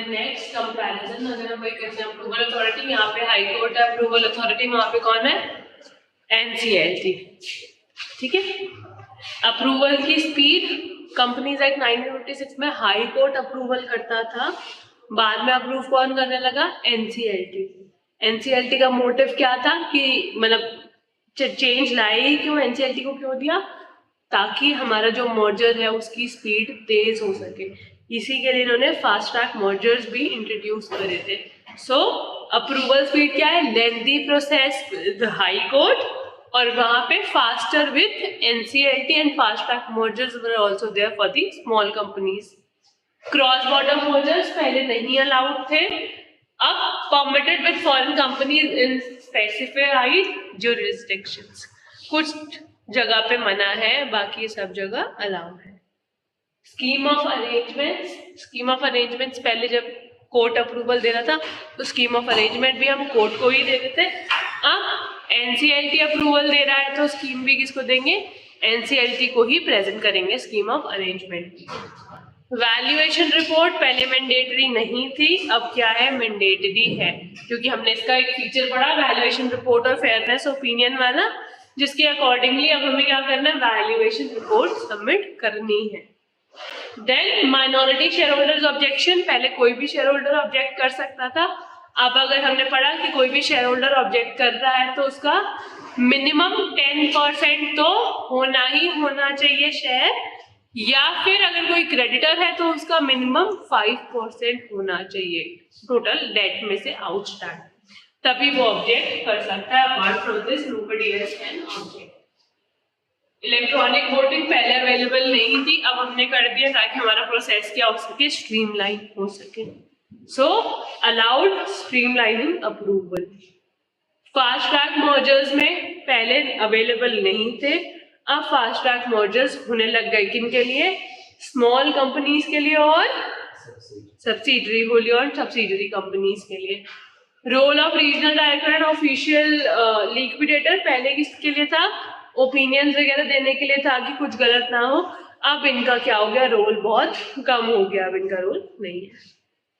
Next comparison, अगर हम करते हैं अप्रूवल अथॉरिटी, यहाँ पे हाई कोर्ट है अप्रूवल अथॉरिटी, वहाँ पे कौन है? NCLT। ठीक है, अप्रूवल की स्पीड कंपनीज एक्ट 1956 में हाई कोर्ट अप्रूवल करता था, बाद में अप्रूव कौन करने लगा? NCLT। NCLT का मोटिव क्या था कि मतलब चेंज लाई क्यों, NCLT को क्यों दिया? ताकि हमारा जो मर्जर है उसकी स्पीड तेज हो सके, इसी के लिए इन्होंने फास्ट ट्रैक मर्जर्स भी इंट्रोड्यूस करे थे। सो अप्रूवल स्पीड क्या है? Lengthy process with high court, और वहां पे faster with NCLT, and fast track mergers were also there for the small companies. Cross border mergers पहले नहीं अलाउड थे, अब permitted with foreign companies in specified jurisdictions. कुछ जगह पे मना है, बाकी सब जगह अलाउ है। Scheme of arrangements, scheme of arrangements पहले जब कोर्ट अप्रूवल दे रहा था तो स्कीम ऑफ अरेंजमेंट भी हम कोर्ट को ही दे रहे थे, अब NCLT अप्रूवल दे रहा है तो स्कीम भी किसको देंगे? NCLT को ही प्रेजेंट करेंगे scheme of arrangement. Valuation report पहले मैंडेटरी नहीं थी, अब क्या है? मैंडेटरी है, क्योंकि हमने इसका एक फीचर पढ़ा वैल्यूएशन रिपोर्ट और फेयरनेस ओपिनियन वाला, जिसके अकॉर्डिंगली अब हमें क्या करना है? वैल्यूएशन रिपोर्ट सबमिट करनी है। Then minority share holders objection, पहले कोई भी शेयर होल्डर ऑब्जेक्ट कर सकता था, अब अगर हमने पढ़ा कि कोई भी शेयर होल्डर ऑब्जेक्ट कर रहा है तो उसका मिनिमम 10% तो होना ही होना चाहिए शेयर, या फिर अगर कोई क्रेडिटर है तो उसका मिनिमम 5% होना चाहिए टोटल डेट में से आउटस्टैंड, तभी वो ऑब्जेक्ट कर सकता है। Apart from this nobody else can object. Electronic voting पहले अवेलेबल नहीं थी, अब हमने कर दिया ताकि हमारा प्रोसेस क्या हो सके? स्ट्रीमलाइन हो सके। So allowed streamlining approval. Fast track mergers में पहले अवेलेबल नहीं थे, अब फास्ट ट्रैक मर्जर्स होने लग गए। किन के लिए? स्मॉल कंपनीज के लिए और सब्सिडरी, होली और सब्सिडरी कंपनीज के लिए। Role of regional director and official liquidator पहले किसके लिए था? ओपिनियंस वगैरह देने के लिए था कि कुछ गलत ना हो, अब इनका क्या हो गया? रोल बहुत कम हो गया, अब इनका रोल नहीं है।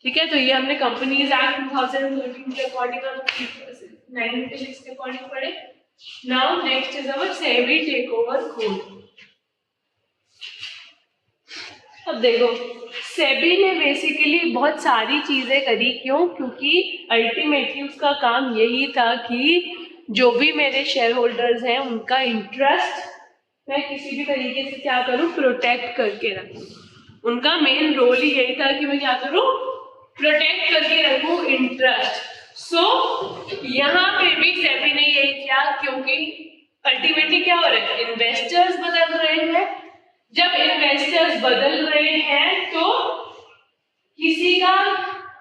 ठीक है, तो ये हमने कंपनीज एक्ट 2013 के अकॉर्डिंग 1996 के अकॉर्डिंग पढ़े। Now next is our SEBI take over code. अब देखो, सेबी ने बेसिकली बहुत सारी चीजें करी, क्यों? क्योंकि अल्टीमेटली उसका काम यही था कि जो भी मेरे शेयर होल्डर्स हैं उनका इंटरेस्ट मैं किसी भी तरीके से क्या करूं? प्रोटेक्ट करके रखूं। उनका मेन रोल ही यही था कि मैं क्या करूं? प्रोटेक्ट करके रखूं इंटरेस्ट। सो यहाँ पे भी सेबी ने यही किया, क्योंकि अल्टीमेटली क्या हो रहा है? इन्वेस्टर्स बदल रहे हैं। जब इन्वेस्टर्स बदल रहे हैं तो किसी का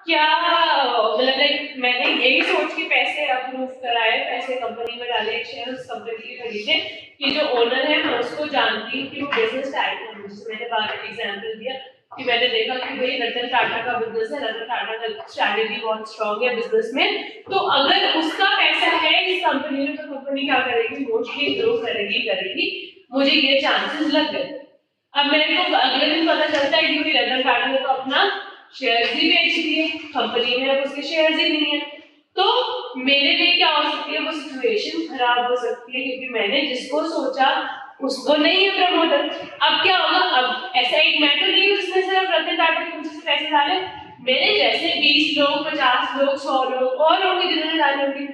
क्या मतलब, लाइक मैंने यही सोच के पैसे अप्रूव कराए, पैसे कंपनी में डाले, शेयर उस कंपनी के खरीदे कि जो ओनर है मैं उसको जानती हूँ कि वो बिजनेस टाइप है। मैंने बात एग्जाम्पल दिया कि मैंने देखा कि भाई रतन टाटा का बिजनेस है, रतन टाटा का स्ट्रैटेजी बहुत स्ट्रॉन्ग है बिजनेस में, तो अगर उसका पैसा है इस कंपनी में तो कंपनी क्या करेगी? मोस्टली ग्रो करेगी। मुझे ये चांसेस लग गए। अब मेरे को अगले दिन पता चलता है कि रतन टाटा ने तो अपना शेयर ही बेच दिए, कंपनी में अब उसके शेयर ही नहीं है, तो मेरे लिए क्या हो सकती है? वो सिचुएशन खराब हो सकती है, क्योंकि मैंने जिसको सोचा उसको नहीं है प्रमोटर। अब क्या होगा? अब ऐसा एक मैं तो नहीं जिसने सिर्फ रतन टाटा के मुझसे पैसे डाले, मेरे जैसे 20 लोग, 50 लोग, 100 लोग और लोग जिन्होंने डाले होंगे।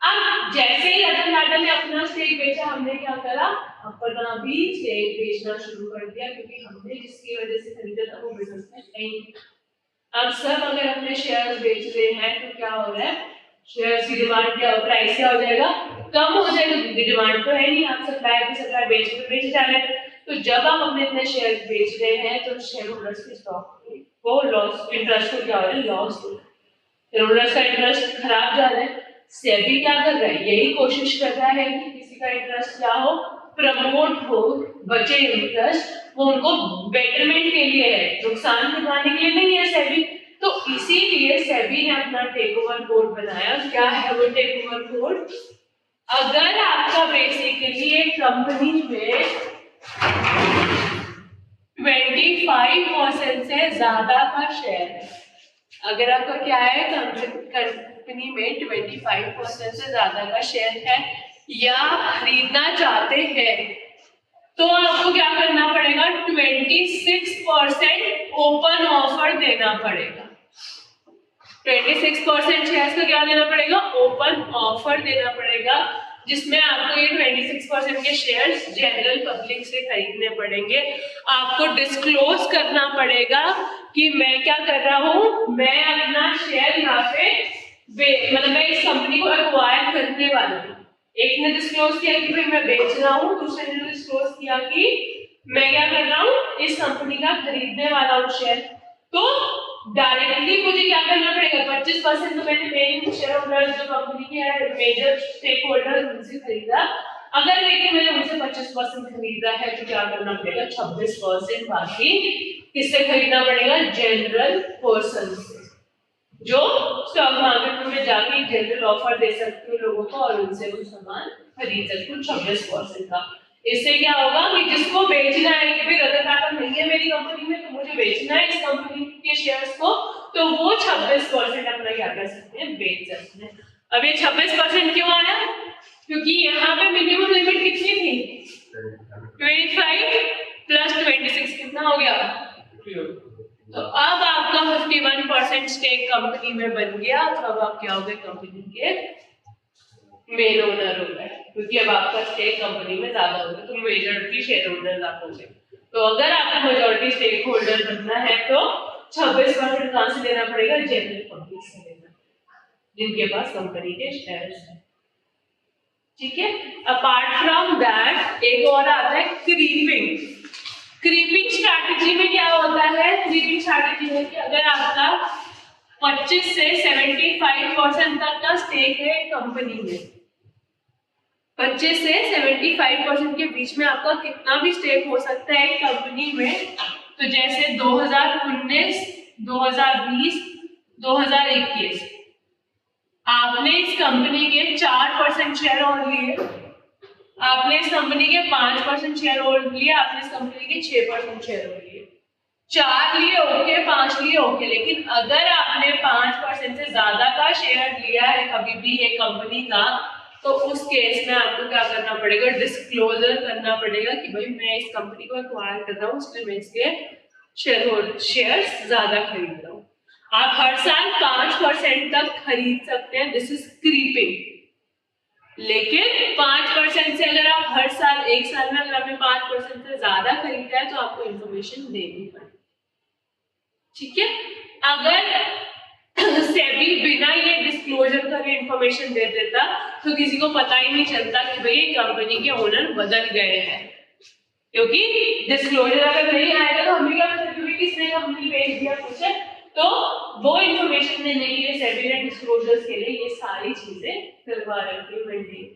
अब जैसे ही रतन टाटा ने अपना स्टेक बेचा, हमने क्या करा? अपना भी स्टेक बेचना शुरू कर दिया, क्योंकि हमने जिसकी वजह से खरीदा था वो बिजनेस में नहीं। अब सब अगर अपने शेयर्स बेच रहे हैं तो क्या हो रहा है? शेयर्स की डिमांड क्या, प्राइस क्या हो जाएगा? कम हो जाएगा, क्योंकि डिमांड तो है नहीं, आप सप्लाई बेच जा रहे हैं। तो जब आप अपने इतने शेयर्स बेच रहे हैं तो शेयर होल्डर्स के स्टॉक को लॉस, इंटरेस्ट को क्या हो रहा है? लॉस हो रहा है, शेयर होल्डर्स का इंटरेस्ट खराब जा रहा है। सेबी क्या कर रहा है? यही कोशिश कर रहा है कि किसी का इंटरेस्ट क्या हो? प्रमोट हो, बचे इंटरेस्ट, वो उनको बेटरमेंट के लिए है, नुकसान दिखाने के लिए नहीं है सेबी। तो इसीलिए सेबी ने अपना टेक ओवर कोड बनाया। क्या है वो टेक ओवर कोड? अगर आपका बेसिकली एक कंपनी में 25% से ज्यादा का शेयर है, अगर आपका क्या है कंपनी में 25% से ज्यादा का शेयर है या खरीदना चाहते हैं, तो आपको क्या करना पड़ेगा? 26% ओपन ऑफर देना पड़ेगा। 26% शेयर्स का क्या देना पड़ेगा? ओपन ऑफर देना पड़ेगा, जिसमें आपको ये 26% के शेयर्स जनरल पब्लिक से खरीदने पड़ेंगे। आपको डिस्क्लोज करना पड़ेगा कि मैं क्या कर रहा हूँ, मैं अपना शेयर यहाँ पे मतलब मैं इस कंपनी को एक्वायर करने वाला हूँ। एक ने डिस्क्लोज किया कि भाई मैं बेच रहा हूँ, दूसरे ने डिस्क्लोज किया कि मैं क्या कर रहा हूँ, इस कंपनी का खरीदने वाला हूँ शेयर। तो डायरेक्टली मुझे क्या करना पड़ेगा? 25% तो मैंने मेन शेयर होल्डर जो कंपनी के है, मेजर स्टेक होल्डर, उनसे खरीदा। अगर लेकिन मैंने उनसे 25% खरीदा है तो क्या करना पड़ेगा? 26% बाकी किससे खरीदना पड़ेगा? जनरल पर्सन से, जो स्टॉक मार्केट में जाके जनरल ऑफर दे सकते हो लोगों को और उनसे वो सामान खरीद सकते हो 26% का। इससे क्या होगा कि जिसको बेचना है कि भाई रतन टाटा नहीं है मेरी कंपनी में, तो मुझे बेचना है इस कंपनी के शेयर्स को, तो वो 26% अपना क्या कर सकते हैं? बेच सकते हैं। अब ये 26% क्यों आया? क्योंकि यहाँ पे मिनिमम लिमिट कितनी थी? 25 प्लस 26 कितना हो गया? तो अब आपका 51% स्टेक कंपनी में बन गया, तो अब आप क्या हो गए? कंपनी के मेन ओनर हो गए, क्योंकि अब आपका स्टेक कंपनी में ज्यादा हो गया, तो मेजॉरिटी शेयर होल्डर आप हो गए। तो अगर आपको मेजॉरिटी स्टेक होल्डर बनना है तो 26% कहां से लेना पड़ेगा? जनरल पब्लिक से लेना, जिनके पास कंपनी के शेयर्स हैं। ठीक है। अपार्ट फ्रॉम दैट एक और आता है क्रीपिंग। क्रीपिंग स्ट्रैटेजी में क्या होता है? क्रीपिंग स्ट्रैटेजी में कि अगर आपका 25 से 75% तक का स्टेक है कंपनी में, 25 से 75% के बीच में आपका कितना भी स्टेक हो सकता है कंपनी में। तो जैसे 2019, 2020, 2021 आपने इस कंपनी के 4% शेयर होल्ड लिए, आपने इस कंपनी के 5% शेयर होल्ड लिए, आपने इस कंपनी के 6% शेयर होल्ड लिए। 4 लिए ओके, 5 लिए ओके, लेकिन अगर आपने 5% से ज्यादा का शेयर लिया है कभी भी एक कंपनी का, तो उस केस में आपको क्या करना पड़ेगा? डिस्क्लोजर करना पड़ेगा कि भाई मैं इस कंपनी को एक्वायर कर रहा हूँ, इसलिए मैं इसके शेयर्स ज्यादा खरीद रहा हूँ। आप हर साल 5% तक खरीद सकते हैं, दिस इज क्रीपिंग। लेकिन 5% से अगर आप हर साल, एक साल में अगर आपने 5% से ज्यादा खरीदा है तो आपको इंफॉर्मेशन देनी पड़ेगी। ठीक है। अगर सेबी बिना ये डिस्क्लोजर करे इंफॉर्मेशन दे देता तो किसी को पता ही नहीं चलता कि भाई कंपनी के ओनर बदल गए हैं, क्योंकि डिस्क्लोजर अगर नहीं आएगा तो हमें क्या पता कि किसने कंपनी बेच दिया कुछ है। तो वो इंफॉर्मेशन देने के लिए सेबी ने डिस्क्लोजर्स के लिए ये सारी चीजें करवा रखी है।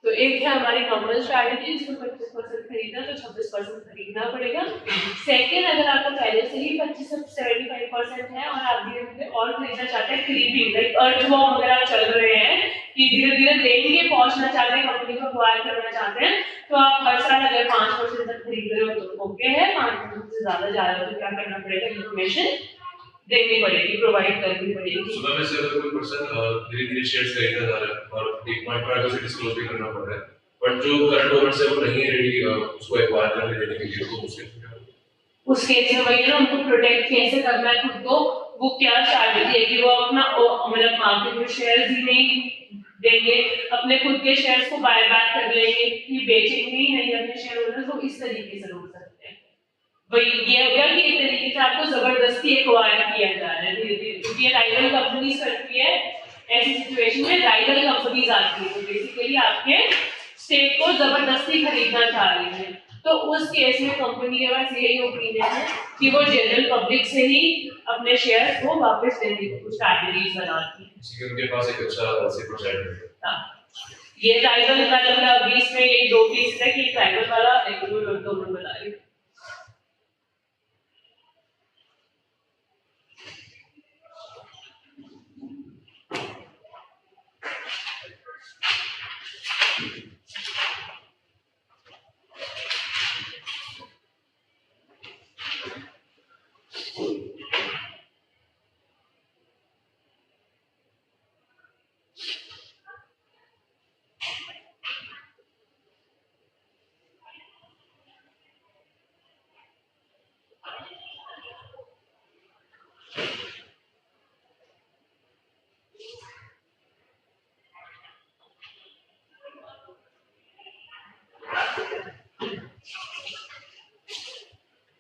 तो एक है हमारी नॉर्मल स्ट्रैटेजी, जिसमें 25% खरीदना तो 26% खरीदना पड़ेगा। सेकंड, अगर आपका पहले से ही 25 से 75% है और आप धीरे धीरे और खरीदना चाहते हैं, क्रीपिंग लाइक अर्थ वॉर्म वगैरह चल रहे हैं कि धीरे धीरे लेंगे पहुंचना चाहते हैं, कंपनी को एक्वायर करना चाहते हैं, तो आप हर साल अगर 5% तक खरीद रहे हो तो ओके है, 5% से ज्यादा जा रहे हो तो क्या करना पड़ेगा? इन्फॉर्मेशन देनी पड़ेगी, प्रोवाइड करनी पड़ेगी। सुबह में से अगर कोई पर्सन धीरे-धीरे शेयर्स खरीदता जा रहा है और एक पॉइंट पर आकर उसे डिस्क्लोज भी करना पड़ रहा है, बट जो करंट ओनर है वो नहीं है रेडी उसको एक्वायर करने देने के लिए, तो उस केस में वही ना, उनको प्रोटेक्ट कैसे करना है खुद को, वो क्या स्ट्रैटेजी है कि वो अपना मतलब मार्केट में शेयर्स ही नहीं देंगे, अपने खुद के शेयर्स को बाय बैक कर लेंगे कि बेचेंगे ही नहीं अपने शेयर होल्डर्स को, इस तरीके से रोक सकते हैं। वही ये हो गया कि एक तरीके से आपको जबरदस्ती एक्वायर किया जा रहा है धीरे धीरे, क्योंकि ये राइवल कंपनीज करती है। ऐसी सिचुएशन में राइवल कंपनीज आती है, तो बेसिकली आपके स्टेक को जबरदस्ती खरीदना चाह रही है, तो उस केस में कंपनी के पास यही ओपिनियन है कि वो जनरल पब्लिक से ही अपने शेयर को वापस लेने की कुछ स्ट्रैटेजीज बनाती है। इसलिए उनके पास एक अच्छा सेफ साइड है। हां, ये राइवल वाला 20 में ये दो केस है कि राइवल वाला एक दो में बता रही।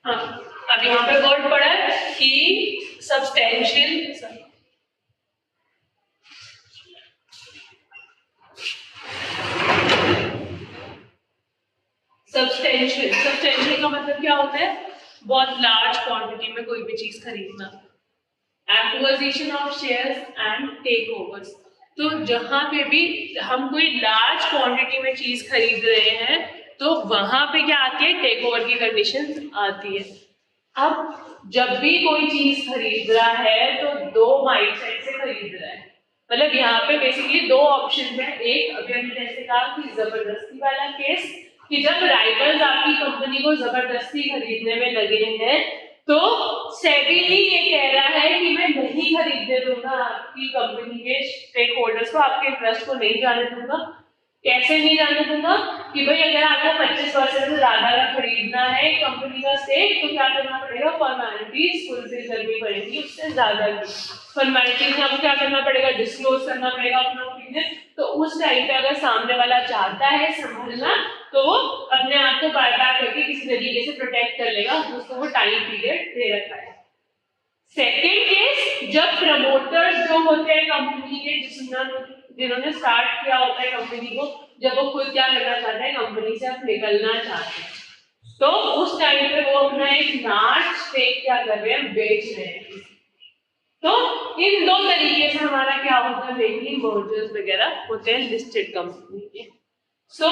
हाँ, अब यहाँ पे वर्ड पड़ा है कि सब्सटेंशियल, सब्सटेंशियल का मतलब क्या होता है? बहुत लार्ज क्वांटिटी में कोई भी चीज खरीदना। Acquisition of shares and take overs, तो जहां पे भी हम कोई लार्ज क्वांटिटी में चीज खरीद रहे हैं तो वहां पे क्या आती है? टेक ओवर की कंडीशन आती है। अब जब भी कोई चीज खरीद रहा है तो दो माइंडसेट से खरीद रहा है, मतलब यहाँ पे बेसिकली दो ऑप्शन है। एक, अभी हमने जैसे कहा कि जबरदस्ती वाला केस, कि जब राइवल्स आपकी कंपनी को जबरदस्ती खरीदने में लगे हैं तो सेबी ही ये कह रहा है कि मैं नहीं खरीदने दूंगा आपकी कंपनी के स्टेक होल्डर्स को, आपके इंटरेस्ट को नहीं जाने दूंगा। कैसे नहीं जाने दूंगा? कि भाई अगर आपको 25% से ज्यादा का खरीदना है कंपनी का स्टेक तो क्या करना पड़ेगा? फॉर्मेलिटीज फुलफिल करनी पड़ेगी। उससे ज्यादा की फॉर्मेलिटीज में आपको क्या करना पड़ेगा? डिस्क्लोज करना पड़ेगा अपना ओपिनियन। तो उस टाइम पे अगर सामने वाला चाहता है संभलना तो वो अपने आप को बायबैक करके किसी तरीके से प्रोटेक्ट कर लेगा, उसको वो टाइम पीरियड दे रखा है। सेकेंड केस, जब प्रमोटर्स जो होते हैं कंपनी के, जिन्होंने स्टार्ट किया होता है कंपनी को, जब वो खुद क्या करना चाहते हैं? कंपनी से आप निकलना चाहते हैं, तो उस टाइम पे वो अपना एक लार्ज स्टेक क्या कर रहे हैं? बेच रहे हैं। तो इन दो तरीके से हमारा क्या होता है? बेसिकली मर्जर्स वगैरह होते हैं लिस्टेड कंपनी के। So,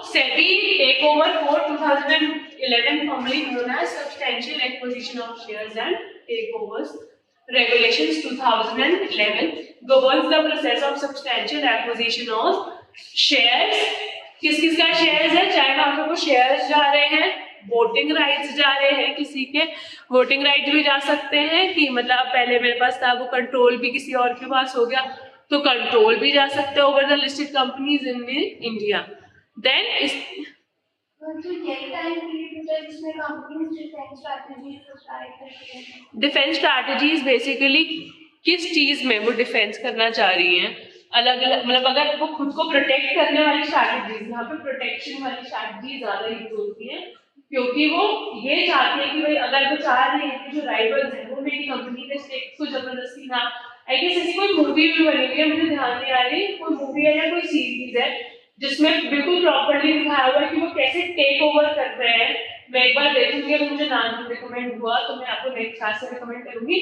SEBI Takeover Code 2011, formerly known as Substantial Acquisition of Shares and Takeovers Regulations 2011, governs the process of substantial acquisition of shares. किस का शेयर्स है? चाहे वहां पे वो शेयर्स जा रहे हैं, वोटिंग राइट्स जा रहे हैं, किसी के वोटिंग राइट भी जा सकते हैं कि मतलब पहले मेरे पास था वो कंट्रोल भी किसी और के पास हो गया तो कंट्रोल भी जा सकते हैं over the listed companies in India. Then इस डिफेंस स्ट्रैटेजीज बेसिकली किस चीज में वो डिफेंस करना चाह रही हैं, अलग अलग, मतलब अगर वो खुद को प्रोटेक्ट करने वाली स्ट्रैटेजीज, यहाँ पे प्रोटेक्शन वाली स्ट्रैटेजी ज्यादा यूज होती है क्योंकि वो ये चाहती है कि भाई अगर वो चाह रही है कि जो राइवल्स हैं वो मेरी कंपनी के स्टेक्स को जबरदस्ती ना, आई गेस ऐसी कोई मूवी भी बनी हुई है, मुझे ध्यान नहीं आ रही कोई मूवी है या कोई सीरीज है जिसमें बिल्कुल प्रॉपर्ली दिखाया हुआ है कि वो कैसे टेक ओवर कर रहे हैं। मैं एक बार देखूंगी, अगर मुझे नाम रिकमेंड हुआ तो मैं आपको नेक्स्ट क्लास से रिकमेंड करूंगी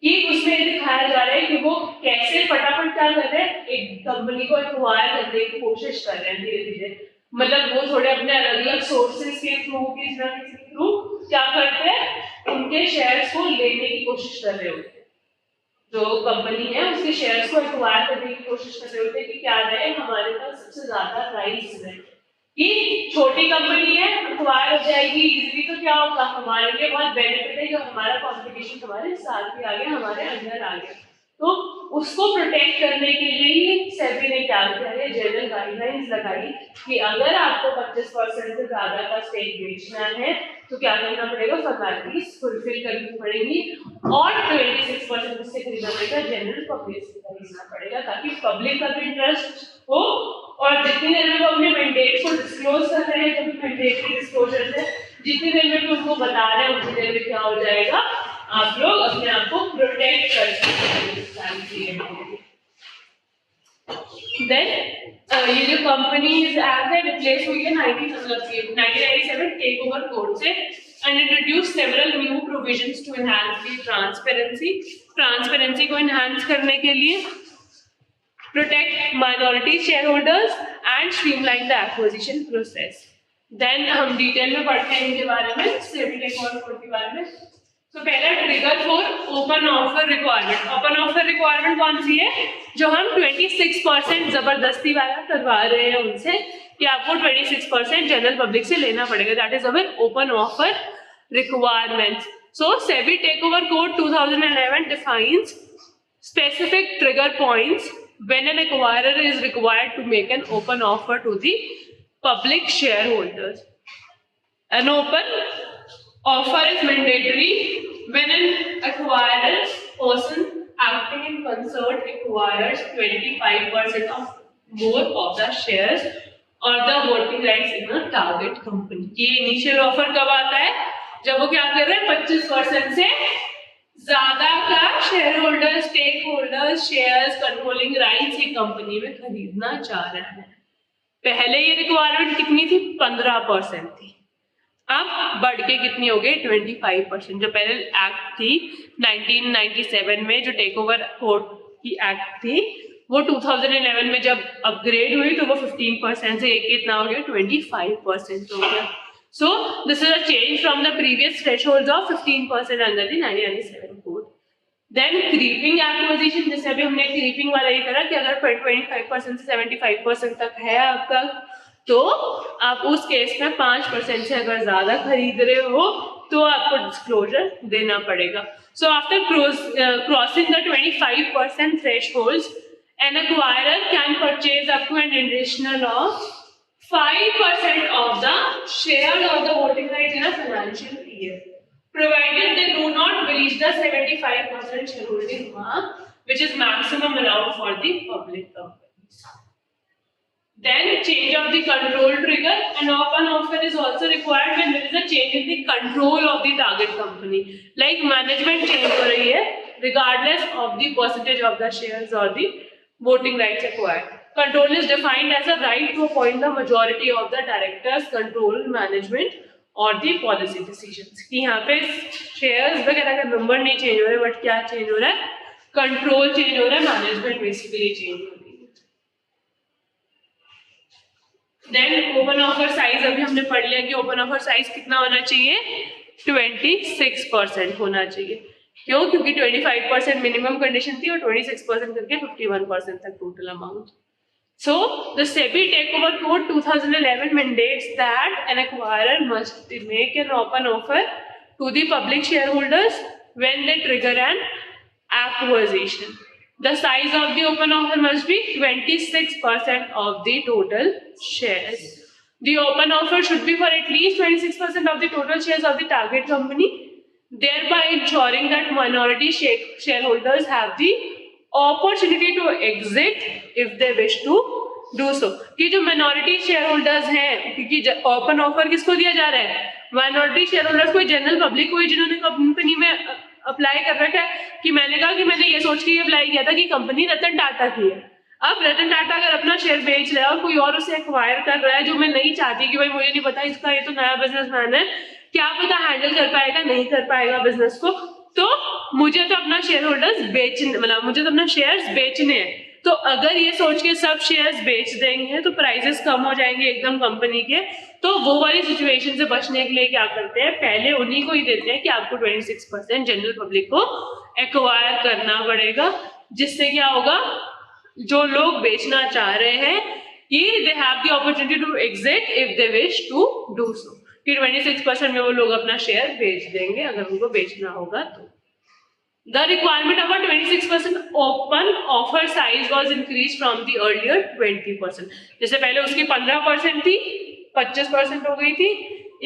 कि उसमें दिखाया जा रहा है कि वो कैसे फटाफट क्या कर रहे हैं, एक कंपनी को एक्वायर करने की कोशिश कर रहे हैं धीरे धीरे। मतलब वो थोड़े अपने अलग अलग सोर्सेज के थ्रू, किसी ना किसी के थ्रू क्या करते हैं, उनके शेयर्स को लेने की कोशिश कर रहे होते हैं। जो कंपनी है उसके शेयर्स को एक्वायर करने की कोशिश कर रहे होते हैं कि क्या रहे हमारे पास सबसे ज्यादा राइट्स है, कि छोटी कंपनी है एक्वायर हो जाएगी इजीली तो क्या होगा, हमारे लिए बहुत बेनिफिट है, जो हमारा कंपटीशन हमारे साथ ही आ गया, हमारे अंदर आ गया। तो उसको प्रोटेक्ट करने के लिए ही सेबी ने क्या किया है, जनरल गाइडलाइंस लगाई कि अगर आपको 25% से ज्यादा का स्टेक बेचना है तो क्या करना पड़ेगा, फॉर्मेलिटीज फुलफिल करनी पड़ेगी और 26% उससे खरीदना पड़ेगा, जनरल पब्लिक से खरीदना पड़ेगा ताकि पब्लिक का भी इंटरेस्ट हो। और जितनी देर में वो अपने मैंडेट को डिस्क्लोज कर रहे हैं, जो भी मैंडेट के डिस्क्लोजर है, जितनी देर में भी उनको बता रहे हैं उतनी देर में क्या हो जाएगा, आप लोग अपने आप को प्रोटेक्ट कर सकते हैं। देन ये जो कंपनीज एक्ट है रिप्लेस हुई है 1997 टेक ओवर कोड से and introduce several new provisions to enhance the transparency को एनहांस करने के लिए, protect minority share holders and streamline the acquisition process. Then हम डिटेल में पढ़ते हैं इनके बारे में, सेबी टेक ओवर कोड के बारे में। तो पहला trigger for open offer requirement. Open offer requirement कौन सी है, जो हम 26% जबरदस्ती वाला करवा रहे हैं उनसे कि आपको 26% जनरल पब्लिक से लेना पड़ेगा, that is our open offer requirements. So SEBI take over code 2011 defines specific trigger points when an acquirer is required to make an open offer to the public shareholders. An open offer is mandatory when an acquirer person acting in concert acquires 25% of more of the shares or the voting rights in a target company. ये initial offer कब आता है, जब वो क्या कर रहे हैं 25% से ज्यादा का share holder, stake holder shares, controlling rights की कंपनी में खरीदना चाह रहा है। पहले ये रिक्वायरमेंट कितनी थी? 15% थी, अब बढ़ के कितनी हो गई? 25%। जो पहले एक्ट थी 1997 में, जो टेक ओवर कोर्ट की एक्ट थी, वो 2011 में जब अपग्रेड हुई तो वो 15% से कितना हो गया? 25% हो गया। So this is a change from the previous thresholds of 15% under the 1997 code. Then creeping acquisition, जैसे अभी हमने creeping वाला ये करा कि अगर 25% से 75% तक है आपका, तो आप उस केस में 5% से अगर ज्यादा खरीद रहे हो तो आपको डिस्क्लोजर देना पड़ेगा। So after crossing the 25% thresholds, an acquirer can purchase up to an additional of 5% of the shares of the voting rights in a financial year, provided they do not breach the 75% shareholding mark, which is maximum allowed for the public companies. Then change of the control trigger. An open offer is also required when there is a change in the control of the target company. Like management change हो रही है, regardless of the percentage of the shares or the voting rights acquired. Control is defined as a right to appoint the majority of the directors, control management or the policy decisions. कि यहाँ पे shares वगैरह का number नहीं change हो रहा है, but क्या चेंज हो रहा है? कंट्रोल चेंज हो रहा है, मैनेजमेंट बेसिकली चेंज हो रही है। देन ओपन ऑफर साइज, अभी हमने पढ़ लिया कि ओपन ऑफर साइज कितना होना चाहिए? 26% होना चाहिए। क्यों? क्योंकि 25% मिनिमम कंडीशन थी और 26% करके 51% तक total amount. So the SEBI Takeover Code 2011 mandates that an acquirer must make an open offer to the public shareholders when they trigger an acquisition. The size of the open offer must be 26% of the total shares. The open offer should be for at least 26% of the total shares of the target company, thereby ensuring that minority shareholders have the opportunity to exit if they wish to do so. कि जो minority shareholders हैं, क्योंकि open offer किसको दिया जा रहा है? minority shareholders कोई जनरल पब्लिक कोई जिन्होंने कंपनी में अप्लाई कर रखा है। कि मैंने कहा कि मैंने ये सोच के अप्लाई किया था कि कंपनी रतन टाटा की है। अब रतन टाटा अगर अपना शेयर बेच रहा है और कोई और उसे एक्वायर कर रहा है, जो मैं नहीं चाहती कि भाई मुझे नहीं पता इसका, ये तो नया बिजनेसमैन है, क्या पता हैंडल कर पाएगा नहीं कर पाएगा बिजनेस को, तो मुझे तो अपना शेयर होल्डर्स बेचने, मतलब मुझे तो अपना शेयर्स बेचने हैं। तो अगर ये सोच के सब शेयर्स बेच देंगे तो प्राइसेस कम हो जाएंगे एकदम कंपनी के, तो वो वाली सिचुएशन से बचने के लिए क्या करते हैं? पहले उन्हीं को ही देते हैं कि आपको 26% जनरल पब्लिक को एक्वायर करना पड़ेगा, जिससे क्या होगा? जो लोग बेचना चाह रहे हैं कि they have the opportunity to exit if they wish to do so, कि 26% में वो लोग अपना शेयर बेच देंगे अगर उनको बेचना होगा तो। The requirement of a 26% open offer size was increased from the earlier 20%. जैसे पहले उसकी 15% थी, 25% हो गई थी,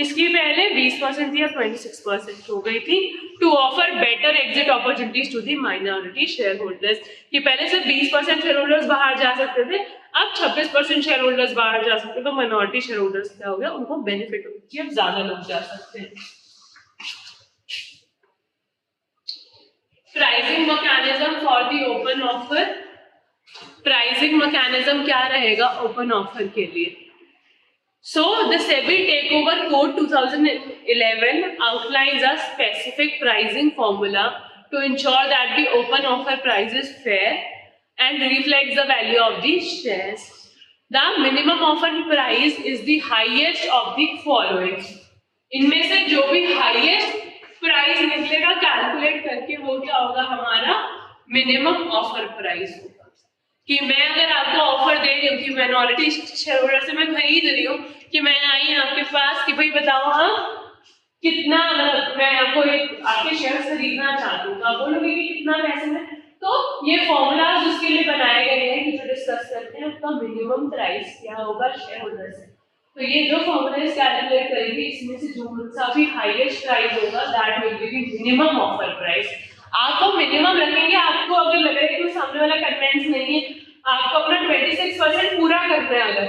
इसकी पहले 20% थी, अब 26% हो गई थी। To offer better exit opportunities to the minority shareholders, कि पहले सिर्फ 20% शेयर होल्डर्स बाहर जा सकते थे, अब 26% शेयर होल्डर्स बाहर जा सकते, तो माइनॉरिटी शेयर होल्डर्स क्या हो गया? उनको बेनिफिट हो गया, अब ज्यादा लोग जा सकते हैं। Pricing mechanism for the open offer. Pricing mechanism क्या रहेगा ओपन ऑफर के लिए? So the SEBI Takeover Code 2011 outlines a specific pricing formula to ensure that the open offer price is fair and reflects the value of the shares. The minimum offer price is the highest of the following. इनमें से जो भी highest price निकलेगा calculate करके वो क्या होगा? हमारा मिनिमम ऑफर प्राइस होगा। कि मैं अगर आपको ऑफर दे रही हूँ कि माइनॉरिटी शेयर होल्डर से मैं खरीद रही हूँ, कि मैं आई आपके पास कि भाई बताओ आप कितना, मैं आपको एक आपके शेयर खरीदना चाहती हूँ, तो आप बोलोगे कि कितना पैसे में, तो ये फॉर्मूलाज उसके लिए बनाए गए हैं कि जो डिस्कस करते हैं उसका मिनिमम प्राइस क्या होगा शेयर होल्डर से। तो ये जो फॉर्मूलाज कैलकुलेट करेंगे इसमें से जो सा भी हाईएस्ट प्राइस होगा that will be the minimum offer price. आपको मिनिमम रखेंगे, आपको अगर लग रहा है कि सामने वाला कन्वेंस नहीं है, आपको अपना 26% पूरा करना है। अगर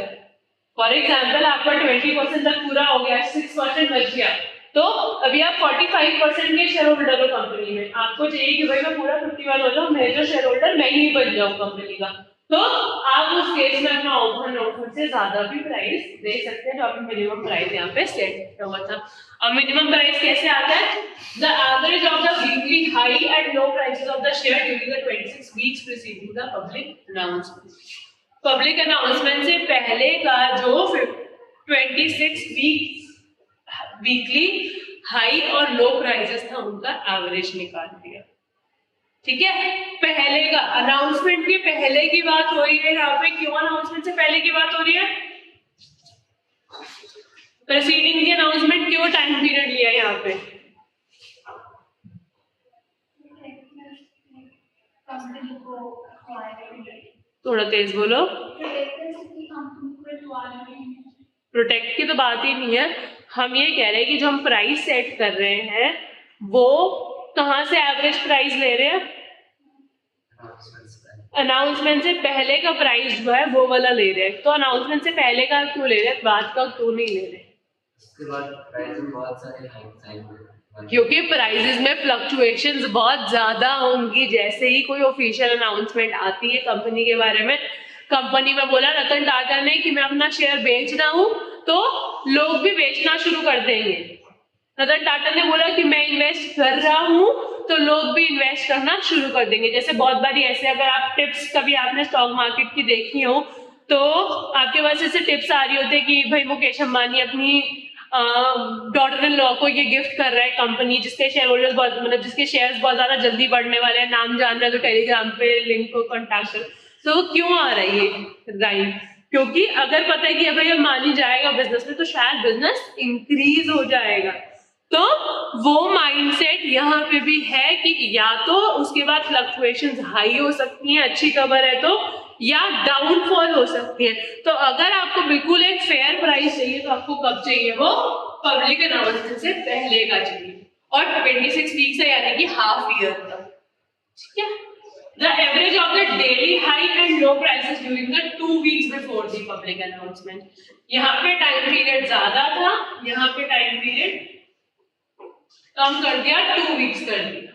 फॉर एग्जाम्पल आपका 20% तक पूरा हो गया, 6% बच गया, तो अभी आप 45% के शेयर होल्डर हो कंपनी में, आपको चाहिए कि भाई मैं पूरा 51 हो जाऊँ, मेजर शेयर होल्डर मैं ही बन जाऊँ कंपनी का, तो आप उस केस में अपना ऑफर से ज्यादा भी प्राइस दे सकते हैं, जो आपने मिनिमम प्राइस यहाँ पे सेट हुआ था। अब मिनिमम प्राइस कैसे आता है? The average of the weekly high and low prices of the share during the 26 weeks preceding the public announcement. Public announcement से पहले का जो 26 वीकली हाई और लो प्राइसेस था उनका एवरेज निकाल दिया। ठीक है, पहले का अनाउंसमेंट के पहले की बात हो रही है यहाँ पे। क्यों अनाउंसमेंट से पहले की बात हो रही है? प्रीसीडिंग द अनाउंसमेंट क्यों टाइम पीरियड लिया यहाँ पे? थोड़ा तेज बोलो। प्रोटेक्ट की तो बात ही नहीं है, हम ये कह रहे हैं कि जो हम प्राइस सेट कर रहे हैं वो कहाँ से एवरेज प्राइस ले रहे हैं? अनाउंसमेंट से पहले का प्राइस जो है वो वाला ले रहे हैं। तो अनाउंसमेंट से पहले का क्यों ले रहे हैं, बाद का क्यों नहीं ले रहे? उसके बाद प्राइस में बहुत सारे हाइक्स आएंगे, क्योंकि प्राइसेस में फ्लक्चुएशंस बहुत ज्यादा होंगी। जैसे ही कोई ऑफिशियल अनाउंसमेंट आती है कंपनी के बारे में, कंपनी में बोला रतन टाटा ने कि मैं अपना शेयर बेच रहा हूं, तो लोग भी बेचना शुरू कर देंगे। रतन टाटा ने बोला कि मैं इन्वेस्ट कर रहा हूं, तो लोग भी इन्वेस्ट करना शुरू कर देंगे। जैसे बहुत बारी ऐसे, अगर आप टिप्स कभी आपने स्टॉक मार्केट की देखी हो, तो आपके पास ऐसे टिप्स आ रही होती है कि भाई मुकेश अंबानी अपनी डॉटर इन लॉ को ये गिफ्ट कर रहा है कंपनी, जिसके शेयर होल्डर्स बहुत, मतलब जिसके शेयर्स बहुत ज्यादा जल्दी बढ़ने वाले हैं, नाम जानना है तो टेलीग्राम पे लिंक को कॉन्टैक्ट करो। तो क्यों आ रही है राइट? क्योंकि अगर पता है कि भाई अंबानी जाएगा बिजनेस में, तो शायद बिजनेस इंक्रीज हो जाएगा। तो वो माइंडसेट यहाँ पे भी है कि या तो उसके बाद फ्लक्चुएशंस हाई हो सकती हैं, अच्छी खबर है तो, या डाउनफॉल हो सकती है। तो अगर आपको बिल्कुल एक फेयर प्राइस चाहिए तो आपको कब चाहिए? वो पब्लिक अनाउंसमेंट से पहले का चाहिए, और 26 वीक्स है, यानी कि हाफ ईयर तक। ठीक है, the average of the daily high and low prices during the 2 weeks before the public announcement. यहाँ पे टाइम पीरियड ज्यादा था, यहाँ पे टाइम पीरियड कम कर दिया, 2 वीक्स कर दिया।